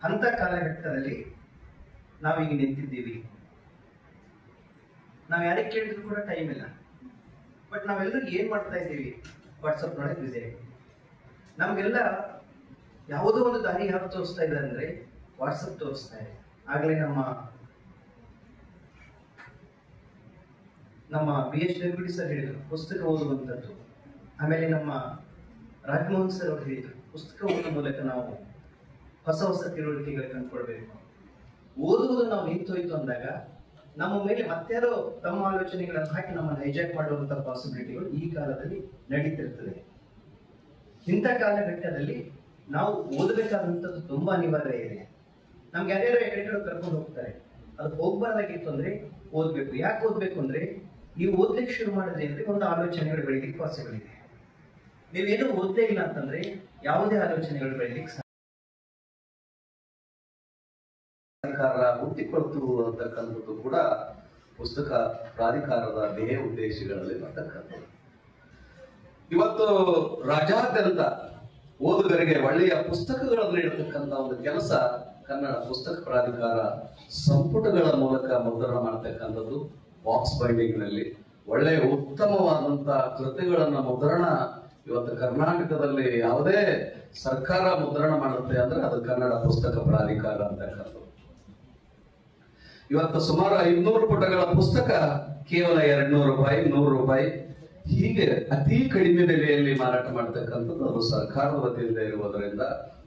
ಅಂತ ಕಾಲಘಟ್ಟದಲ್ಲಿ ನಾವೀಗ ನಿಂತಿದ್ದೀವಿ. ನಾವು ಯಾರಿಗೆ ಕೇಳಿದ್ರು ಕೂಡ ಟೈಮ್ ಇಲ್ಲ. ಬಟ್ ನಾವೆಲ್ಲರೂ ಏನ್ ಮಾಡ್ತಾ ಇದ್ದೀವಿ? ವಾಟ್ಸಪ್ ನೋಡಕ್ ಬಿಸಿ ಆಗಿ. ನಮ್ಗೆಲ್ಲ ಯಾವುದೋ ಒಂದು ದಾರಿ ಯಾರು ತೋರಿಸ್ತಾ ಇದ್ದಾರೆ ಅಂದ್ರೆ ವಾಟ್ಸಪ್ ತೋರಿಸ್ತಾ ಇದೆ. ಆಗ್ಲೇ ನಮ್ಮ BH ಡೆಬ್ಯೂಟಿ ಸರ್ ಹೇಳಿದ್ರು ಪುಸ್ತಕ ಓದುವಂಥದ್ದು. ಆಮೇಲೆ ನಮ್ಮ ರಾಜಮೋಹನ್ ಸರ್ ಅವರು ಹೇಳಿದ್ರು ಪುಸ್ತಕ ಓದುವ ಮೂಲಕ ನಾವು ಹೊಸ ತಿಳುವಳಿಕೆಗಳು ಕಂಡುಕೊಳ್ಬೇಕು. ಓದುವುದು ನಾವು ನಿಂತೋಯ್ತು ಅಂದಾಗ ನಮ್ಮ ಮೇಲೆ ಮತ್ತಾರೋ ತಮ್ಮ ಆಲೋಚನೆಗಳನ್ನು ಹಾಕಿ ನಮ್ಮನ್ನು ಹೈಜಾಕ್ ಮಾಡುವಂತಹ ಪಾಸಿಬಿಲಿಟಿಗಳು ಈ ಕಾಲದಲ್ಲಿ ನಡೀತಿರ್ತದೆ. ಇಂಥ ಕಾಲಘಟ್ಟದಲ್ಲಿ ನಾವು ಓದಬೇಕಾದಂಥದ್ದು ತುಂಬಾ ಅನಿವಾರ್ಯ ಇದೆ. ನಮ್ಗೆ ಯಾರ್ಯಾರೋ ಎಕಡೆ ಕರ್ಕೊಂಡು ಹೋಗ್ತಾರೆ, ಅದು ಹೋಗ್ಬಾರ್ದಾಗಿತ್ತು ಅಂದ್ರೆ ಓದ್ಬೇಕು. ಯಾಕೆ ಓದ್ಬೇಕು ಅಂದ್ರೆ ನೀವು ಓದ್ಲಿಕ್ಕೆ ಶುರು ಮಾಡಿದ್ರೆ ಅಂದ್ರೆ ಒಂದು ಆಲೋಚನೆಗಳು ಬೆಳಿಲಿಕ್ಕೆ ಪಾಸಿಬಲ್ ಇದೆ. ನೀವೇನು ಓದ್ಲೇ ಇಲ್ಲ ಅಂತಂದ್ರೆ ಯಾವುದೇ ಆಲೋಚನೆಗಳು ಬೆಳಿಲಿಕ್ಕೆ ಹುಟ್ಟಿಕೊಳ್ತು ಅಂತಕ್ಕಂಥದ್ದು ಕೂಡ ಪುಸ್ತಕ ಪ್ರಾಧಿಕಾರದ ಧ್ಯೇಯ ಉದ್ದೇಶಗಳಲ್ಲಿ ಬರ್ತಕ್ಕಂಥದ್ದು. ಇವತ್ತು ರಾಜ್ಯಾದ್ಯಂತ ಓದುಗರಿಗೆ ಒಳ್ಳೆಯ ಪುಸ್ತಕಗಳನ್ನು ನೀಡತಕ್ಕಂಥ ಒಂದು ಕೆಲಸ ಕನ್ನಡ ಪುಸ್ತಕ ಪ್ರಾಧಿಕಾರ ಸಂಪುಟಗಳ ಮೂಲಕ ಮುದ್ರಣ ಮಾಡತಕ್ಕಂಥದ್ದು. ಬಾಕ್ಸ್ ಬೈಂಡಿಂಗ್ ನಲ್ಲಿ ಒಳ್ಳೆಯ ಉತ್ತಮವಾದಂತಹ ಕೃತಿಗಳನ್ನ ಮುದ್ರಣ ಇವತ್ತು ಕರ್ನಾಟಕದಲ್ಲಿ ಯಾವುದೇ ಸರ್ಕಾರ ಮುದ್ರಣ ಮಾಡುತ್ತೆ ಅಂದ್ರೆ ಅದು ಕನ್ನಡ ಪುಸ್ತಕ ಪ್ರಾಧಿಕಾರ ಅಂತಕ್ಕಂಥದ್ದು. ಇವತ್ತು ಸುಮಾರು 500 ಪುಟಗಳ ಪುಸ್ತಕ ಕೇವಲ 200 ರೂಪಾಯಿ, 100 ರೂಪಾಯಿ ಹೀಗೆ ಅತಿ ಕಡಿಮೆ ಬೆಲೆಯಲ್ಲಿ ಮಾರಾಟ ಮಾಡತಕ್ಕಂಥದ್ದು ಅದು ಸರ್ಕಾರದ ವತಿಯಿಂದ ಇರುವುದರಿಂದ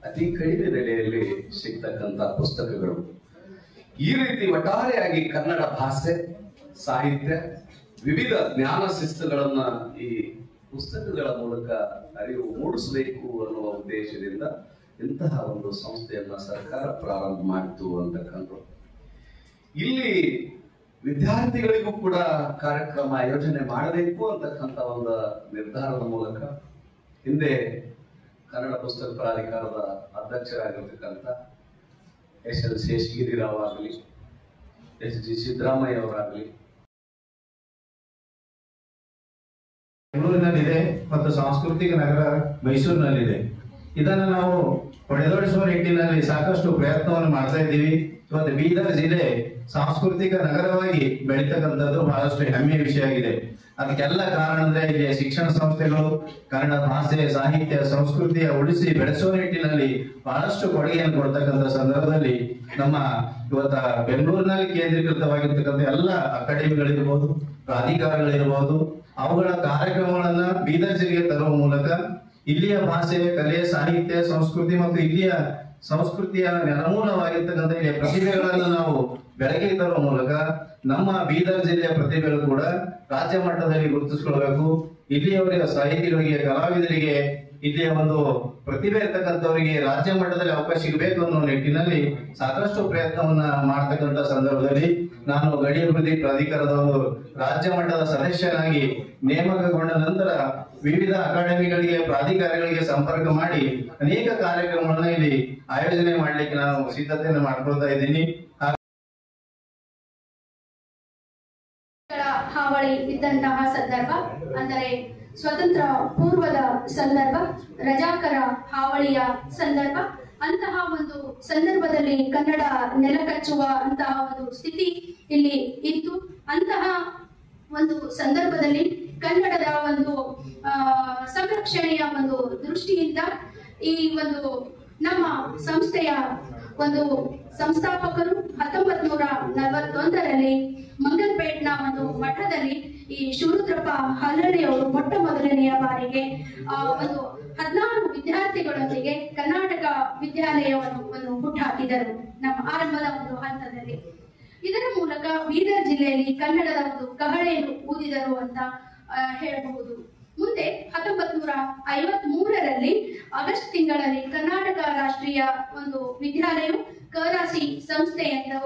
ಅತಿ ಕಡಿಮೆ ಬೆಲೆಯಲ್ಲಿ ಸಿಗ್ತಕ್ಕಂಥ ಪುಸ್ತಕಗಳು. ಈ ರೀತಿ ಒಟ್ಟಾರೆಯಾಗಿ ಕನ್ನಡ ಭಾಷೆ, ಸಾಹಿತ್ಯ, ವಿವಿಧ ಜ್ಞಾನ ಶಿಸ್ತುಗಳನ್ನ ಈ ಪುಸ್ತಕಗಳ ಮೂಲಕ ಅರಿವು ಮೂಡಿಸಬೇಕು ಅನ್ನುವ ಉದ್ದೇಶದಿಂದ ಇಂತಹ ಒಂದು ಸಂಸ್ಥೆಯನ್ನ ಸರ್ಕಾರ ಪ್ರಾರಂಭ ಮಾಡಿತು ಅಂತಕ್ಕಂಥದ್ದು. ಇಲ್ಲಿ ವಿದ್ಯಾರ್ಥಿಗಳಿಗೂ ಕೂಡ ಕಾರ್ಯಕ್ರಮ ಆಯೋಜನೆ ಮಾಡಬೇಕು ಅಂತಕ್ಕಂಥ ಒಂದು ನಿರ್ಧಾರದ ಮೂಲಕ ಹಿಂದೆ ಕನ್ನಡ ಪುಸ್ತಕ ಪ್ರಾಧಿಕಾರದ ಅಧ್ಯಕ್ಷರಾಗಿರ್ತಕ್ಕಂಥ SL ಶೇಷಗಿರಿರಾವ್ ಆಗಲಿ, SG ಸಿದ್ದರಾಮಯ್ಯ ಅವರಾಗಲಿ, ಬೆಂಗಳೂರಿನಲ್ಲಿದೆ ಮತ್ತು ಸಾಂಸ್ಕೃತಿಕ ನಗರ ಮೈಸೂರಿನಲ್ಲಿದೆ. ಇದನ್ನು ನಾವು ಪಡೆದೋಡಿಸುವ ನಿಟ್ಟಿನಲ್ಲಿ ಸಾಕಷ್ಟು ಪ್ರಯತ್ನವನ್ನು ಮಾಡ್ತಾ ಇದ್ದೀವಿ. ಇವತ್ತು ಬೀದರ್ ಜಿಲ್ಲೆ ಸಾಂಸ್ಕೃತಿಕ ನಗರವಾಗಿ ಬೆಳೀತಕ್ಕಂಥದ್ದು ಬಹಳಷ್ಟು ಹೆಮ್ಮೆಯ ವಿಷಯ ಆಗಿದೆ. ಅದಕ್ಕೆಲ್ಲ ಕಾರಣ ಅಂದ್ರೆ ಇಲ್ಲಿ ಶಿಕ್ಷಣ ಸಂಸ್ಥೆಗಳು ಕನ್ನಡ ಭಾಷೆ, ಸಾಹಿತ್ಯ, ಸಂಸ್ಕೃತಿಯ ಉಳಿಸಿ ಬೆಳೆಸುವ ನಿಟ್ಟಿನಲ್ಲಿ ಬಹಳಷ್ಟು ಕೊಡುಗೆಯನ್ನು ಕೊಡ್ತಕ್ಕಂಥ ಸಂದರ್ಭದಲ್ಲಿ ನಮ್ಮ ಇವತ್ತ ಬೆಂಗಳೂರಿನಲ್ಲಿ ಕೇಂದ್ರೀಕೃತವಾಗಿರ್ತಕ್ಕಂಥ ಎಲ್ಲ ಅಕಾಡೆಮಿಗಳಿರ್ಬೋದು, ಪ್ರಾಧಿಕಾರಗಳಿರ್ಬೋದು, ಅವುಗಳ ಕಾರ್ಯಕ್ರಮಗಳನ್ನ ಬೀದರ್ ಜಿಲ್ಲೆಗೆ ತರುವ ಮೂಲಕ ಇಲ್ಲಿಯ ಭಾಷೆ, ಕಲೆ, ಸಾಹಿತ್ಯ, ಸಂಸ್ಕೃತಿ ಮತ್ತು ಇಲ್ಲಿಯ ಸಂಸ್ಕೃತಿಯ ನೆಲಮೂಲವಾಗಿರ್ತಕ್ಕಂಥ ಇಲ್ಲಿಯ ಪ್ರತಿಭೆಗಳನ್ನು ನಾವು ಬೆಳಕಿಗೆ ತರುವ ಮೂಲಕ ನಮ್ಮ ಬೀದರ್ ಜಿಲ್ಲೆಯ ಪ್ರತಿಭೆಗಳು ಕೂಡ ರಾಜ್ಯ ಮಟ್ಟದಲ್ಲಿ ಗುರುತಿಸಿಕೊಳ್ಬೇಕು. ಇಲ್ಲಿಯವರಿಗೆ ಸಾಹಿತಿಗಳಿಗೆ, ಕಲಾವಿದರಿಗೆ, ಇಲ್ಲಿಯ ಒಂದು ಪ್ರತಿಭೆ ಇರ್ತಕ್ಕಂಥವರಿಗೆ ರಾಜ್ಯ ಮಟ್ಟದಲ್ಲಿ ಅವಕಾಶ ಸಿಗಬೇಕು ಅನ್ನೋ ನಿಟ್ಟಿನಲ್ಲಿ ಸಾಕಷ್ಟು ಪ್ರಯತ್ನವನ್ನ ಮಾಡತಕ್ಕಂಥ ಸಂದರ್ಭದಲ್ಲಿ ನಾನು ಗಡಿ ಅಭಿವೃದ್ಧಿ ಪ್ರಾಧಿಕಾರದ ಒಂದು ರಾಜ್ಯ ಮಟ್ಟದ ಸದಸ್ಯನಾಗಿ ನೇಮಕಗೊಂಡ ನಂತರ ವಿವಿಧ ಅಕಾಡೆಮಿಗಳಿಗೆ, ಪ್ರಾಧಿಕಾರಗಳಿಗೆ ಸಂಪರ್ಕ ಮಾಡಿ ಅನೇಕ ಕಾರ್ಯಕ್ರಮಗಳನ್ನ ಇಲ್ಲಿ ಆಯೋಜನೆ ಮಾಡ್ಲಿಕ್ಕೆ ನಾನು ಸಿದ್ಧತೆಯನ್ನು ಮಾಡ್ಕೊಳ್ತಾ ಇದ್ದೀನಿ. ಹಾವಳಿ ಇದ್ದಂತಹ ಸಂದರ್ಭ ಅಂದರೆ ಸ್ವತಂತ್ರ ಪೂರ್ವದ ಸಂದರ್ಭ, ರಜಾಕರ ಹಾವಳಿಯ ಸಂದರ್ಭ. ಅಂತಹ ಒಂದು ಸಂದರ್ಭದಲ್ಲಿ ಕನ್ನಡ ನೆಲಕಚ್ಚುವ ಅಂತಹ ಒಂದು ಸ್ಥಿತಿ ಇಲ್ಲಿ ಇತ್ತು. ಅಂತಹ ಒಂದು ಸಂದರ್ಭದಲ್ಲಿ ಕನ್ನಡದ ಒಂದು ಸಂರಕ್ಷಣೆಯ ಒಂದು ದೃಷ್ಟಿಯಿಂದ ಈ ಒಂದು ನಮ್ಮ ಸಂಸ್ಥೆಯ ಒಂದು ಸಂಸ್ಥಾಪಕರು 1941ರಲ್ಲಿ ಮಂಗಲ್ಪೇಟ್ನ ಒಂದು ಮಠದಲ್ಲಿ ಈ ಶಿವರುದ್ರಪ್ಪ ಹಾಲಳ್ಳಿಯವರು ಮೊಟ್ಟ ಮೊದಲನೆಯ ಬಾರಿಗೆ ಒಂದು 16 ವಿದ್ಯಾರ್ಥಿಗಳೊಂದಿಗೆ ಕರ್ನಾಟಕ ವಿದ್ಯಾಲಯವನ್ನು ಹುಟ್ಟುಹಾಕಿದರು ನಮ್ಮ ಆರಂಭದ ಒಂದು ಹಂತದಲ್ಲಿ. ಇದರ ಮೂಲಕ ಬೀದರ್ ಜಿಲ್ಲೆಯಲ್ಲಿ ಕನ್ನಡದ ಒಂದು ಕಹಳೆಯನ್ನು ಊದಿದರು ಅಂತ ಹೇಳಬಹುದು. ಮುಂದೆ 1953ರಲ್ಲಿ ಆಗಸ್ಟ್ ತಿಂಗಳಲ್ಲಿ ಕರ್ನಾಟಕ ರಾಷ್ಟ್ರೀಯ ಒಂದು ವಿದ್ಯಾಲಯವು ಕರಾಸಿ ಸಂಸ್ಥೆ ಎಂದು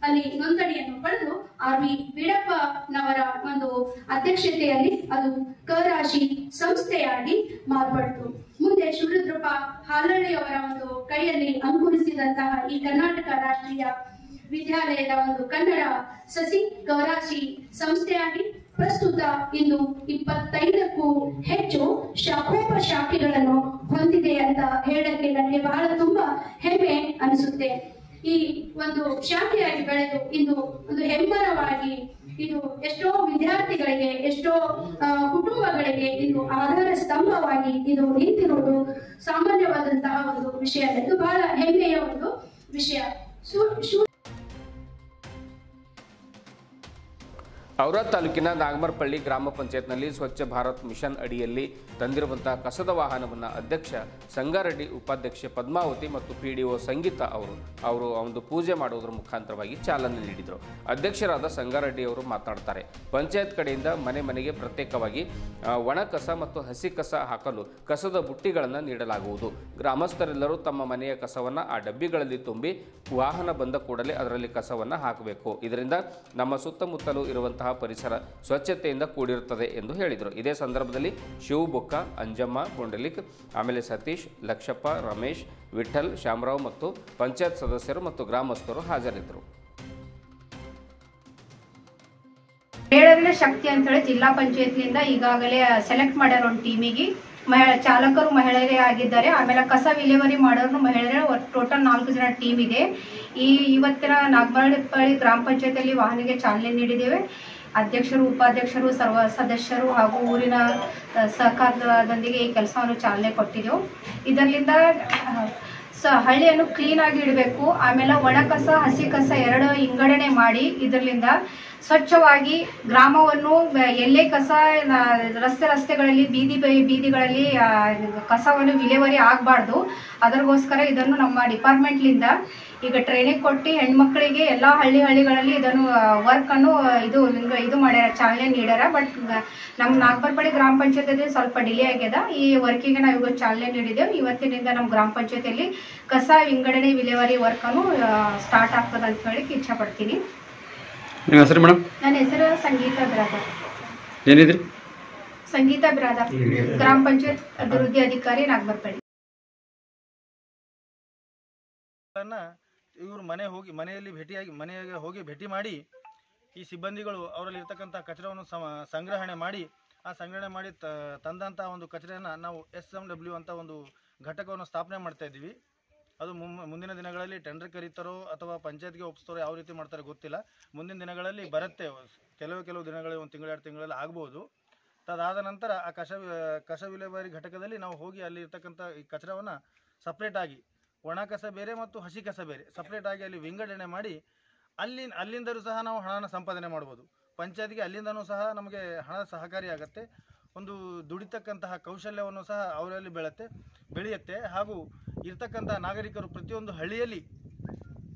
ಅಲ್ಲಿ ನೋಂದಣಿಯನ್ನು ಪಡೆದು ಆರ್.ವಿ. ವೀರಪ್ಪನವರ ಒಂದು ಅಧ್ಯಕ್ಷತೆಯಲ್ಲಿ ಅದು ಕರಾಶಿ ಸಂಸ್ಥೆಯಾಗಿ ಮಾರ್ಪಡಿತು. ಮುಂದೆ ಶಿವರುದ್ರಪ್ಪ ಹಾಲಳ್ಳಿಯವರ ಒಂದು ಕೈಯಲ್ಲಿ ಅಂಕುರಿಸಿದಂತಹ ಈ ಕರ್ನಾಟಕ ರಾಷ್ಟ್ರೀಯ ವಿದ್ಯಾಲಯದ ಒಂದು ಕನ್ನಡ ಸಸಿ ಕರಾಶಿ ಸಂಸ್ಥೆಯಾಗಿ ಪ್ರಸ್ತುತ ಇಂದು 25ಕ್ಕೂ ಹೆಚ್ಚು ಶಾಖೋಪಶಾಖೆಗಳನ್ನು ಹೊಂದಿದೆ ಅಂತ ಹೇಳಕ್ಕೆ ನನಗೆ ಬಹಳ ತುಂಬಾ ಹೆಮ್ಮೆ ಅನಿಸುತ್ತೆ. ಈ ಒಂದು ಶಾಖೆಯಾಗಿ ಬೆಳೆದು ಇಂದು ಒಂದು ಹೆಮ್ಮರವಾಗಿ ಇದು ಎಷ್ಟೋ ವಿದ್ಯಾರ್ಥಿಗಳಿಗೆ ಎಷ್ಟೋ ಕುಟುಂಬಗಳಿಗೆ ಇದು ಆಧಾರ ಸ್ತಂಭವಾಗಿ ಇದು ನಿಂತಿರುವುದು ಸಾಮಾನ್ಯವಾದಂತಹ ಒಂದು ವಿಷಯ. ಇದು ಬಹಳ ಹೆಮ್ಮೆಯ ಒಂದು ವಿಷಯ. ಔರಾದ್ ತಾಲೂಕಿನ ನಾಗಮರಪಳ್ಳಿ ಗ್ರಾಮ ಪಂಚಾಯತ್ನಲ್ಲಿ ಸ್ವಚ್ಛ ಭಾರತ್ ಮಿಷನ್ ಅಡಿಯಲ್ಲಿ ತಂದಿರುವಂತಹ ಕಸದ ವಾಹನವನ್ನು ಅಧ್ಯಕ್ಷ ಸಂಗಾರೆಡ್ಡಿ, ಉಪಾಧ್ಯಕ್ಷೆ ಪದ್ಮಾವತಿ ಮತ್ತು PDO ಸಂಗೀತ ಅವರು ಒಂದು ಪೂಜೆ ಮಾಡುವುದರ ಮುಖಾಂತರವಾಗಿ ಚಾಲನೆ ನೀಡಿದರು. ಅಧ್ಯಕ್ಷರಾದ ಸಂಗಾರೆಡ್ಡಿ ಅವರು ಮಾತನಾಡ್ತಾರೆ. ಪಂಚಾಯತ್ ಕಡೆಯಿಂದ ಮನೆ ಮನೆಗೆ ಪ್ರತ್ಯೇಕವಾಗಿ ಒಣ ಕಸ ಮತ್ತು ಹಸಿ ಕಸ ಹಾಕಲು ಕಸದ ಬುಟ್ಟಿಗಳನ್ನು ನೀಡಲಾಗುವುದು. ಗ್ರಾಮಸ್ಥರೆಲ್ಲರೂ ತಮ್ಮ ಮನೆಯ ಕಸವನ್ನು ಆ ಡಬ್ಬಿಗಳಲ್ಲಿ ತುಂಬಿ ವಾಹನ ಬಂದ ಕೂಡಲೇ ಅದರಲ್ಲಿ ಕಸವನ್ನು ಹಾಕಬೇಕು. ಇದರಿಂದ ನಮ್ಮ ಸುತ್ತಮುತ್ತಲೂ ಇರುವಂತಹ ಪರಿಸರ ಸ್ವಚ್ಛತೆಯಿಂದ ಕೂಡಿರುತ್ತದೆ ಎಂದು ಹೇಳಿದರು. ಇದೇ ಸಂದರ್ಭದಲ್ಲಿ ಶಿವು ಬೊಕ್ಕ, ಅಂಜಮ್ಮ, ಪುಂಡಲಿಕ್, ಆಮೇಲೆ ಸತೀಶ್, ಲಕ್ಷಪ್ಪ, ರಮೇಶ್, ವಿಠಲ್, ಶ್ಯಾಮರಾವ್ ಮತ್ತು ಪಂಚಾಯತ್ ಸದಸ್ಯರು ಮತ್ತು ಗ್ರಾಮಸ್ಥರು ಹಾಜರಿದ್ದರು. ಮಹಿಳೆಯರೇ ಶಕ್ತಿ ಅಂತ ಹೇಳಿ ಜಿಲ್ಲಾ ಪಂಚಾಯತ್ನಿಂದ ಈಗಾಗಲೇ ಸೆಲೆಕ್ಟ್ ಮಾಡ್ಯಾರ ಒಂದು ಟೀಮಿಗೆ. ಚಾಲಕರು ಮಹಿಳೆಯರೇ ಆಗಿದ್ದಾರೆ. ಆಮೇಲೆ ಕಸ ವಿಲೇವಾರಿ ಮಾಡೋರು ಮಹಿಳೆಯರೇ. ಟೋಟಲ್ 4 ಜನ ಟೀಮ್ ಇದೆ. ಇವತ್ತಿನ ನಾಗಮರಪಳ್ಳಿ ಗ್ರಾಮ ಪಂಚಾಯತಿಯಲ್ಲಿ ವಾಹನಕ್ಕೆ ಚಾಲನೆ ನೀಡಿದ್ದೇವೆ. ಅಧ್ಯಕ್ಷರು, ಉಪಾಧ್ಯಕ್ಷರು, ಸರ್ವ ಸದಸ್ಯರು ಹಾಗೂ ಊರಿನ ಸಹಕಾರದೊಂದಿಗೆ ಈ ಕೆಲಸವನ್ನು ಚಾಲನೆ ಕೊಟ್ಟಿದ್ದೆವು. ಇದರಿಂದ ಹಳ್ಳಿಯನ್ನು ಕ್ಲೀನ್ ಆಗಿ ಇಡಬೇಕು. ಆಮೇಲೆ ಒಣ ಕಸ, ಹಸಿ ಕಸ ಎರಡು ವಿಂಗಡಣೆ ಮಾಡಿ ಇದರಿಂದ ಸ್ವಚ್ಛವಾಗಿ ಗ್ರಾಮವನ್ನು ಎಲ್ಲೇ ಕಸ ರಸ್ತೆಗಳಲ್ಲಿ ಬೀದಿಗಳಲ್ಲಿ ಕಸವನ್ನು ವಿಲೇವಾರಿ ಆಗಬಾರ್ದು. ಅದಕ್ಕೋಸ್ಕರ ಇದನ್ನು ನಮ್ಮ ಡಿಪಾರ್ಟ್ಮೆಂಟ್ಲಿಂದ ಈಗ ಟ್ರೈನಿಂಗ್ ಕೊಟ್ಟು ಹೆಣ್ಮಕ್ಳಿಗೆ ಎಲ್ಲ ಹಳ್ಳಿಗಳಲ್ಲಿ ಇದನ್ನು ವರ್ಕನ್ನು ಇದು ಮಾಡ್ಯಾರ, ಚಾಲನೆ ನೀಡ್ಯಾರ. ಬಟ್ ನಮ್ಮ ನಾಗಮರಪಳ್ಳಿ ಗ್ರಾಮ ಪಂಚಾಯತಿಯಲ್ಲಿ ಸ್ವಲ್ಪ ಡಿಲೇ ಆಗ್ಯದ. ಈ ವರ್ಕಿಗೆ ನಾವು ಇವತ್ತು ಚಾಲನೆ ನೀಡಿದ್ದೇವೆ. ಇವತ್ತಿನಿಂದ ನಮ್ಮ ಗ್ರಾಮ ಪಂಚಾಯತಿಯಲ್ಲಿ ಕಸ ವಿಂಗಡಣೆ ವಿಲೇವಾರಿ ವರ್ಕನ್ನು ಸ್ಟಾರ್ಟ್ ಆಗ್ತದೆ ಅಂತ ಹೇಳಕ್ಕೆ ಇಚ್ಛೆ ಪಡ್ತೀನಿ. ನಿಮ್ಮ ಹೆಸರು ಮೇಡಮ್? ನನ್ನ ಹೆಸರು ಸಂಗೀತ ಬಿರಾದರ್. ಏನಿದ್ರಿ? ಸಂಗೀತ ಬಿರಾದರ್, ಗ್ರಾಮ ಪಂಚಾಯತ್ ಅಭಿವೃದ್ಧಿ ಅಧಿಕಾರಿ, ನಾಗಮರಪಳ್ಳಿ. ಇವರು ಮನೆಗೆ ಹೋಗಿ ಭೇಟಿ ಮಾಡಿ ಈ ಸಿಬ್ಬಂದಿಗಳು ಅವರಲ್ಲಿ ಇರ್ತಕ್ಕಂಥ ಕಚರವನ್ನು ಸಂಗ್ರಹಣೆ ಮಾಡಿ ತಂದಂಥ ಒಂದು ಕಚರೆಯನ್ನು ನಾವು SMW ಅಂತ ಒಂದು ಘಟಕವನ್ನು ಸ್ಥಾಪನೆ ಮಾಡ್ತಾ ಇದ್ದೀವಿ. ಅದು ಮುಂದಿನ ದಿನಗಳಲ್ಲಿ ಟೆಂಡರ್ ಕರೀತಾರೋ ಅಥವಾ ಪಂಚಾಯತ್ಗೆ ಒಪ್ಪಿಸ್ತಾರೋ, ಯಾವ ರೀತಿ ಮಾಡ್ತಾರೆ ಗೊತ್ತಿಲ್ಲ. ಮುಂದಿನ ದಿನಗಳಲ್ಲಿ ಬರುತ್ತೆ, ಕೆಲವು ದಿನಗಳಲ್ಲಿ 1 ತಿಂಗಳು 2 ತಿಂಗಳಲ್ಲಿ ಆಗ್ಬೋದು. ಅದಾದ ನಂತರ ಆ ಕಸ ವಿಲೇವಾರಿ ಘಟಕದಲ್ಲಿ ನಾವು ಹೋಗಿ ಅಲ್ಲಿ ಇರ್ತಕ್ಕಂಥ ಈ ಕಚರವನ್ನು ಸಪ್ರೇಟಾಗಿ ಒಣ ಕಸ ಬೇರೆ ಮತ್ತು ಹಸಿ ಕಸ ಬೇರೆ ಸಪ್ರೇಟಾಗಿ ಅಲ್ಲಿ ವಿಂಗಡಣೆ ಮಾಡಿ ಅಲ್ಲಿಂದಲೂ ಸಹ ನಾವು ಹಣನ ಸಂಪಾದನೆ ಮಾಡ್ಬೋದು. ಪಂಚಾಯತ್ಗೆ ಅಲ್ಲಿಂದನೂ ಸಹ ನಮಗೆ ಹಣ ಸಹಕಾರಿಯಾಗತ್ತೆ. ಒಂದು ದುಡಿತಕ್ಕಂತಹ ಕೌಶಲ್ಯವನ್ನು ಸಹ ಅವರಲ್ಲಿ ಬೆಳೆಯುತ್ತೆ. ಹಾಗೂ ಇರ್ತಕ್ಕಂಥ ನಾಗರಿಕರು ಪ್ರತಿಯೊಂದು ಹಳ್ಳಿಯಲ್ಲಿ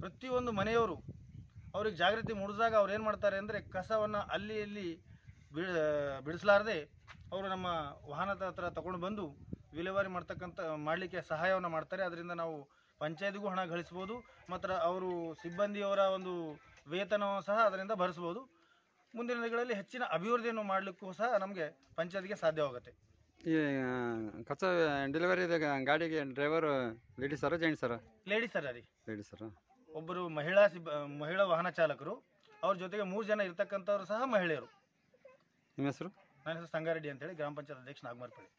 ಪ್ರತಿಯೊಂದು ಮನೆಯವರು ಅವ್ರಿಗೆ ಜಾಗೃತಿ ಮೂಡಿಸಿದಾಗ ಅವ್ರು ಏನು ಮಾಡ್ತಾರೆ ಅಂದರೆ ಕಸವನ್ನು ಅಲ್ಲಿ ಬಿಡಿಸಲಾರದೆ ಅವರು ನಮ್ಮ ವಾಹನದ ಹತ್ರ ತಗೊಂಡು ಬಂದು ವಿಲೇವಾರಿ ಮಾಡಲಿಕ್ಕೆ ಸಹಾಯವನ್ನು ಮಾಡ್ತಾರೆ. ಅದರಿಂದ ನಾವು ಪಂಚಾಯತ್ಗೂ ಹಣ ಗಳಿಸ್ಬೋದು ಮತ್ತು ಅವರು ಸಿಬ್ಬಂದಿಯವರ ಒಂದು ವೇತನವನ್ನು ಸಹ ಅದರಿಂದ ಭರಿಸ್ಬೋದು. ಮುಂದಿನ ದಿನಗಳಲ್ಲಿ ಹೆಚ್ಚಿನ ಅಭಿವೃದ್ಧಿಯನ್ನು ಮಾಡಲಿಕ್ಕೂ ಸಹ ನಮಗೆ ಪಂಚಾಯತ್ಗೆ ಸಾಧ್ಯವಾಗುತ್ತೆ. ಈ ಕಸ ಡೆಲಿವರಿ ಗಾಡಿಗೆ ಡ್ರೈವರ್ ಲೇಡೀಸರ ಜೆಂಟ್ಸರ? ಲೇಡೀಸರ ರೀ. ಲೇಡೀಸರ. ಒಬ್ಬರು ಮಹಿಳಾ ವಾಹನ ಚಾಲಕರು, ಅವ್ರ ಜೊತೆಗೆ 3 ಜನ ಇರ್ತಕ್ಕಂಥವ್ರು ಸಹ ಮಹಿಳೆಯರು. ನಿಮ್ಮ ಹೆಸರು? ನನ್ನ ಹೆಸರು ಸಂಗಾರೆಡ್ಡಿ ಅಂತೇಳಿ, ಗ್ರಾಮ ಪಂಚಾಯತ್ ಅಧ್ಯಕ್ಷ, ನಾಗಮರಪಳ್ಳಿ.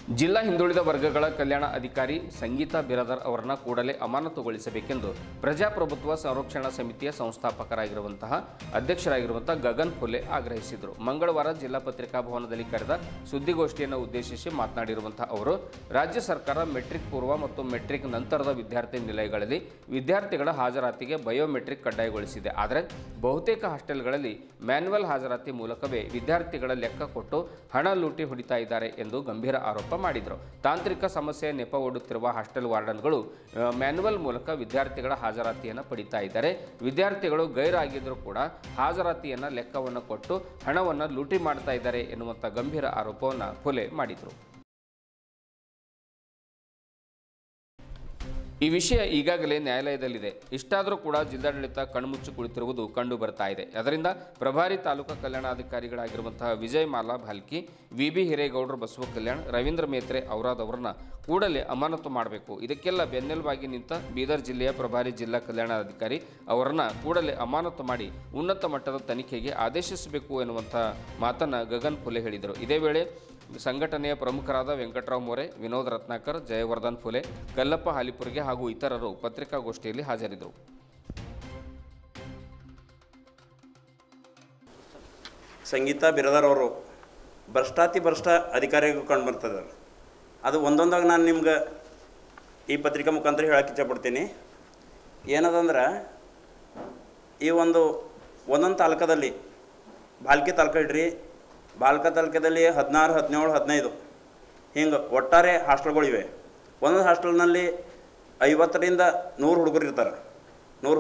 ಜಿಲ್ಲಾ ಹಿಂದುಳಿದ ವರ್ಗಗಳ ಕಲ್ಯಾಣ ಅಧಿಕಾರಿ ಸಂಗೀತಾ ಬಿರಾದರ್ ಅವರನ್ನು ಕೂಡಲೇ ಅಮಾನತುಗೊಳಿಸಬೇಕೆಂದು ಪ್ರಜಾಪ್ರಭುತ್ವ ಸಂರಕ್ಷಣಾ ಸಮಿತಿಯ ಸಂಸ್ಥಾಪಕರಾಗಿರುವಂತಹ ಅಧ್ಯಕ್ಷರಾಗಿರುವಂತಹ ಗಗನ್ ಫುಲೆ ಆಗ್ರಹಿಸಿದರು. ಮಂಗಳವಾರ ಜಿಲ್ಲಾ ಪತ್ರಿಕಾ ಭವನದಲ್ಲಿ ಕರೆದ ಸುದ್ದಿಗೋಷ್ಠಿಯನ್ನು ಉದ್ದೇಶಿಸಿ ಮಾತನಾಡಿರುವಂತಹ ಅವರು, ರಾಜ್ಯ ಸರ್ಕಾರ ಮೆಟ್ರಿಕ್ ಪೂರ್ವ ಮತ್ತು ಮೆಟ್ರಿಕ್ ನಂತರದ ವಿದ್ಯಾರ್ಥಿ ನಿಲಯಗಳಲ್ಲಿ ವಿದ್ಯಾರ್ಥಿಗಳ ಹಾಜರಾತಿಗೆ ಬಯೋಮೆಟ್ರಿಕ್ ಕಡ್ಡಾಯಗೊಳಿಸಿದೆ. ಆದರೆ ಬಹುತೇಕ ಹಾಸ್ಟೆಲ್ಗಳಲ್ಲಿ ಮ್ಯಾನ್ಯುವಲ್ ಹಾಜರಾತಿ ಮೂಲಕವೇ ವಿದ್ಯಾರ್ಥಿಗಳ ಲೆಕ್ಕ ಕೊಟ್ಟು ಹಣ ಲೂಟಿ ಹೊಡಿತಾ ಇದ್ದಾರೆ ಎಂದು ಗಂಭೀರ ಆರೋಪ ಮಾಡಿದರು. ತಾಂತ್ರಿಕ ಸಮಸ್ಯೆ ನೆಪ ಒಡ್ಡುತ್ತಿರುವ ಹಾಸ್ಟೆಲ್ ವಾರ್ಡನ್ಗಳು ಮ್ಯಾನ್ಯುವಲ್ ಮೂಲಕ ವಿದ್ಯಾರ್ಥಿಗಳ ಹಾಜರಾತಿಯನ್ನು ಪಡಿತಾ ಇದ್ದಾರೆ. ವಿದ್ಯಾರ್ಥಿಗಳು ಗೈರಾಗಿದ್ದರೂ ಕೂಡ ಹಾಜರಾತಿಯನ್ನು ಲೆಕ್ಕವನ್ನು ಕೊಟ್ಟು ಹಣವನ್ನು ಲೂಟಿ ಮಾಡ್ತಾ ಇದ್ದಾರೆ ಎನ್ನುವಂಥ ಗಂಭೀರ ಆರೋಪವನ್ನು ಫುಲೆ ಮಾಡಿದರು. ಈ ವಿಷಯ ಈಗಾಗಲೇ ನ್ಯಾಯಾಲಯದಲ್ಲಿದೆ. ಇಷ್ಟಾದರೂ ಕೂಡ ಜಿಲ್ಲಾಡಳಿತ ಕಣ್ಮುಚ್ಚಿ ಕುಳಿತಿರುವುದು ಕಂಡು ಬರ್ತಾ ಇದೆ. ಅದರಿಂದ ಪ್ರಭಾರಿ ತಾಲೂಕಾ ಕಲ್ಯಾಣಾಧಿಕಾರಿಗಳಾಗಿರುವಂತಹ ವಿಜಯ್ ಮಾಲಾ ಭಾಲ್ಕಿ, ವಿ.ಬಿ. ಹಿರೇಗೌಡರು ಬಸವ ಕಲ್ಯಾಣ್, ರವೀಂದ್ರ ಮೇತ್ರೆ ಔರಾದ್ ಅವರನ್ನ ಕೂಡಲೇ ಅಮಾನತು ಮಾಡಬೇಕು. ಇದಕ್ಕೆಲ್ಲ ಬೆನ್ನೆಲುಬಾಗಿ ನಿಂತ ಬೀದರ್ ಜಿಲ್ಲೆಯ ಪ್ರಭಾರಿ ಜಿಲ್ಲಾ ಕಲ್ಯಾಣಾಧಿಕಾರಿ ಅವರನ್ನ ಕೂಡಲೇ ಅಮಾನತು ಮಾಡಿ ಉನ್ನತ ಮಟ್ಟದ ತನಿಖೆಗೆ ಆದೇಶಿಸಬೇಕು ಎನ್ನುವಂಥ ಮಾತನ್ನು ಗಗನ್ ಫುಲೆ ಹೇಳಿದರು. ಇದೇ ವೇಳೆ ಸಂಘಟನೆಯ ಪ್ರಮುಖರಾದ ವೆಂಕಟರಾವ್ ಮೋರೆ, ವಿನೋದ್ ರತ್ನಾಕರ್, ಜಯವರ್ಧನ್ ಫುಲೆ, ಕಲ್ಲಪ್ಪ ಹಾಲಿಪುರ್ಗೆ ಹಾಗೂ ಇತರರು ಪತ್ರಿಕಾಗೋಷ್ಠಿಯಲ್ಲಿ ಹಾಜರಿದ್ದರು. ಸಂಗೀತಾ ಬಿರಾದರ್ ಅವರು ಭ್ರಷ್ಟ ಅಧಿಕಾರಿಗಳು ಕಂಡು ಬರ್ತಿದ್ದಾರೆ. ಅದು ಒಂದೊಂದಾಗಿ ನಾನು ನಿಮ್ಗೆ ಈ ಪತ್ರಿಕಾ ಮುಖಾಂತರ ಹೇಳಕ್ಕೆ ಇಷ್ಟಪಡ್ತೀನಿ. ಏನದಂದ್ರೆ ಈ ಒಂದೊಂದು ತಾಲೂಕದಲ್ಲಿ ಭಾಲ್ಕಿ ತಾಲೂಕು ಇಡ್ರಿ, ಬಾಲ್ಕ ತಾಲೂಕದಲ್ಲಿ 16, 17, 15 ಹಿಂಗೆ ಒಟ್ಟಾರೆ ಹಾಸ್ಟೆಲ್ಗಳಿವೆ. ಒಂದೊಂದು ಹಾಸ್ಟೆಲ್ನಲ್ಲಿ 50ರಿಂದ 100 ಹುಡುಗರು ಇರ್ತಾರೆ. 100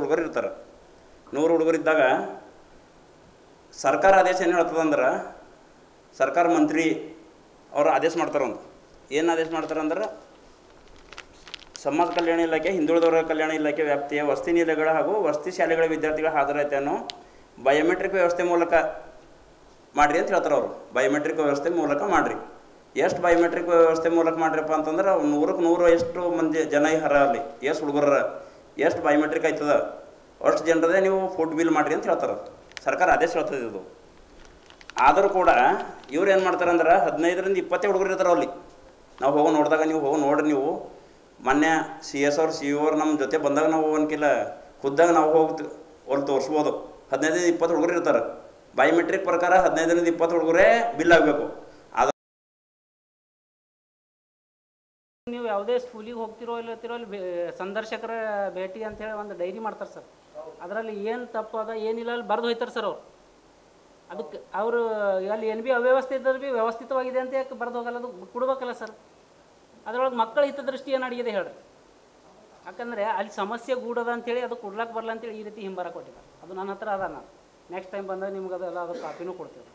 ಹುಡುಗರು ಇದ್ದಾಗ ಸರ್ಕಾರ ಆದೇಶ ಏನು ಹೇಳ್ತದಂದ್ರೆ, ಸರ್ಕಾರ ಮಂತ್ರಿ ಅವರು ಆದೇಶ ಮಾಡ್ತಾರೆ. ಏನು ಆದೇಶ ಮಾಡ್ತಾರೆ ಅಂದ್ರೆ, ಸಮಾಜ ಕಲ್ಯಾಣ ಇಲಾಖೆ, ಹಿಂದುಳಿದವರ ಕಲ್ಯಾಣ ಇಲಾಖೆ ವ್ಯಾಪ್ತಿಯ ವಸತಿ ನಿಲಯಗಳ ಹಾಗೂ ವಸತಿ ಶಾಲೆಗಳ ವಿದ್ಯಾರ್ಥಿಗಳ ಹಾಜರಾತಿಯನ್ನು ಬಯೋಮೆಟ್ರಿಕ್ ವ್ಯವಸ್ಥೆ ಮೂಲಕ ಮಾಡಿರಿ ಅಂತ ಹೇಳ್ತಾರೆ ಅವರು. ಬಯೋಮೆಟ್ರಿಕ್ ವ್ಯವಸ್ಥೆ ಮೂಲಕ ಮಾಡಿರಿ. ಎಷ್ಟು ಬಯೋಮೆಟ್ರಿಕ್ ವ್ಯವಸ್ಥೆ ಮೂಲಕ ಮಾಡಿರಪ್ಪ ಅಂತಂದ್ರೆ 100ಕ್ಕೆ 100 ಎಷ್ಟು ಮಂದಿ ಜನ ಅಲ್ಲಿ ಎಷ್ಟು ಹುಡುಗರ ಎಷ್ಟು ಬಯೋಮೆಟ್ರಿಕ್ ಆಯ್ತದ ಅಷ್ಟು ಜನರದೇ ನೀವು ಫುಡ್ ಬಿಲ್ ಮಾಡಿರಿ ಅಂತ ಹೇಳ್ತಾರೆ. ಸರ್ಕಾರ ಆದೇಶ ಹೇಳ್ತದೆ ಇದು. ಆದರೂ ಕೂಡ ಇವ್ರು ಏನು ಮಾಡ್ತಾರೆ ಅಂದ್ರೆ 15ರಿಂದ 20 ಹುಡುಗರು ಇರ್ತಾರೆ ಅಲ್ಲಿ. ನಾವು ಹೋಗಿ ನೋಡಿದಾಗ ನೀವು ಹೋಗಿ ನೋಡ್ರಿ. ನೀವು ಮೊನ್ನೆ CS ಅವ್ರು CEO ಅವ್ರು ನಮ್ಮ ಜೊತೆ ಬಂದಾಗ ನಾವು ಅನ್ಕಿಲ್ಲ ಖುದ್ದಾಗ ನಾವು ಹೋಗಿ ಅವ್ರು ತೋರಿಸ್ಬೋದು. 15ರಿಂದ 20 ಹುಡುಗರು ಇರ್ತಾರೆ. ಬಯೋಮೆಟ್ರಿಕ್ ಪ್ರಕಾರ 15ರಿಂದ 20 ಹುಡುಗರೇ ಬಿಲ್ ಆಗಬೇಕು. ನೀವು ಯಾವುದೇ ಸ್ಕೂಲಿಗೆ ಹೋಗ್ತಿರೋ ಇಲ್ಲತ್ತಿರೋ ಅಲ್ಲಿ ಸಂದರ್ಶಕರ ಭೇಟಿ ಅಂತೇಳಿ ಒಂದು ಡೈರಿ ಮಾಡ್ತಾರೆ ಸರ್. ಅದರಲ್ಲಿ ಏನು ತಪ್ಪದ ಏನಿಲ್ಲ ಅಲ್ಲಿ ಬರೆದು ಹೋಯ್ತಾರೆ ಸರ್ ಅವರು. ಅದಕ್ಕೆ ಅವರು ಅಲ್ಲಿ ಏನು ಅವ್ಯವಸ್ಥೆ ಇದ್ದರೆ ವ್ಯವಸ್ಥಿತವಾಗಿದೆ ಅಂತ ಯಾಕೆ ಬರೆದು ಹೋಗಲ್ಲ? ಅದು ಕೊಡ್ಬೇಕಲ್ಲ ಸರ್. ಅದರೊಳಗೆ ಮಕ್ಕಳ ಹಿತದೃಷ್ಟಿ ಏನು ಅಡಿಗಿದೆ ಹೇಳ್ರಿ. ಯಾಕಂದರೆ ಅಲ್ಲಿ ಸಮಸ್ಯೆ ಗೂಡದ ಅಂತೇಳಿ ಅದು ಕೊಡ್ಲಾಕ್ ಬರಲ್ಲ ಅಂತೇಳಿ ಈ ರೀತಿ ಹಿಂಬರ ಕೊಟ್ಟಿದ್ದಾರೆ. ಅದು ನನ್ನ ಹತ್ರ ಅದ. ನಾನು ನೆಕ್ಸ್ಟ್ ಟೈಮ್ ಬಂದಾಗ ನಿಮ್ಗೆ ಅದೆಲ್ಲ ಅದು ಕಾಪಿನೂ ಕೊಡ್ತೀವಿ.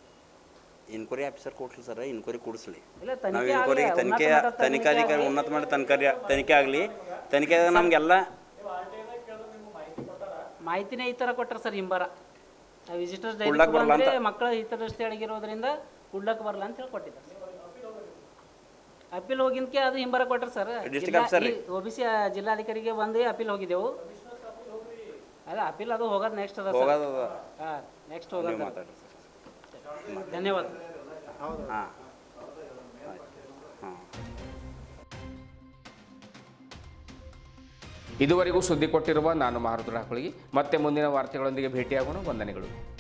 ಇನ್ಕ್ವೈರಿ ಆಫೀಸರ್ ಕೊಡ್ಲಿ ಸರ್, ಇನ್ಕ್ವೈರಿ ಕೊಡಿಸ್ಲಿ. ಇಲ್ಲ, ತನಿಖಾಧಿಕಾರಿ ಉನ್ನತ ಮಾಡಿ ತನಿಖೆ ಆಗಲಿ. ತನಿಖೆ ನಮಗೆಲ್ಲ ಮಾಹಿತಿನೇ ಈ ಥರ ಕೊಟ್ಟರೆ ಸರ್ ಹಿಂಬರ. ವಿಸಿಟರ್ಸ್ ಡೈರಿ ಮಕ್ಕಳ ಹಿತದೃಷ್ಟಿ ಅಡಗಿರೋದ್ರಿಂದ ಕೊಡ್ಲಕ್ಕೆ ಬರಲ್ಲ ಅಂತ ಹೇಳಿ ಕೊಟ್ಟಿದ್ದಾರೆ. ಅಪೀಲ್ ಹೋಗಿದ್ಕೆ ಅದು ಹಿಂಬರ ಕೊಟ್ಟರೆ ಸರ್. OBC ಜಿಲ್ಲಾಧಿಕಾರಿಗೆ ಬಂದು ಅಪೀಲ್ ಹೋಗಿದ್ದೆವು. ಅಲ್ಲ, ಅಪೀಲ್ ಅದು ಹೋಗೋದು ನೆಕ್ಸ್ಟ್ ಅದ ಸರ್. ಹಾಂ, ನೆಕ್ಸ್ಟ್ ಹೋಗೋದು. ಧನ್ಯವಾದ. ಇದುವರೆಗೂ ಸುದ್ದಿ ಕೊಟ್ಟಿರುವ ನಾನು ಮಾರುದ್ರ ಹಾಕೊಳಗಿ. ಮತ್ತೆ ಮುಂದಿನ ವಾರ್ತೆಗಳೊಂದಿಗೆ ಭೇಟಿಯಾಗೋಣ. ವಂದನೆಗಳು.